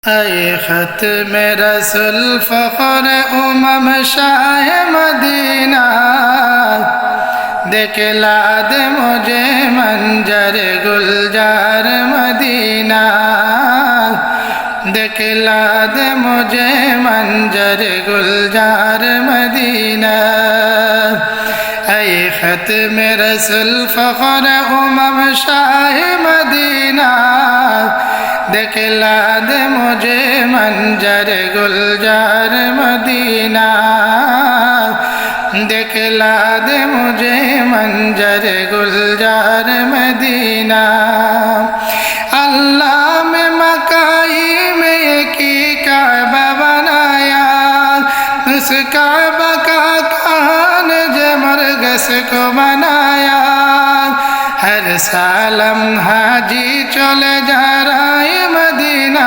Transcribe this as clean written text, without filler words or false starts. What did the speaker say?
ऐ ख़त्म रसूल फ़ख्र उमम शाह मदीना, दिखला दे मुझे मंजर गुलजार मदीना, दिखला दे मुझे मंजर गुलजार मदीना। ऐ ख़त्म रसूल फ़ख्र उमम शाह मदीना, दिखला दे मुझे मंजर गुलजार मदीना, दिखला दे मुझे मंजर गुलजार मदीना। अल्लाह में मकाई में की काबा बनाया, उस काबा का कान जमरगस को बनाया। हर सालम हाजी चले जा रहा है मदीना,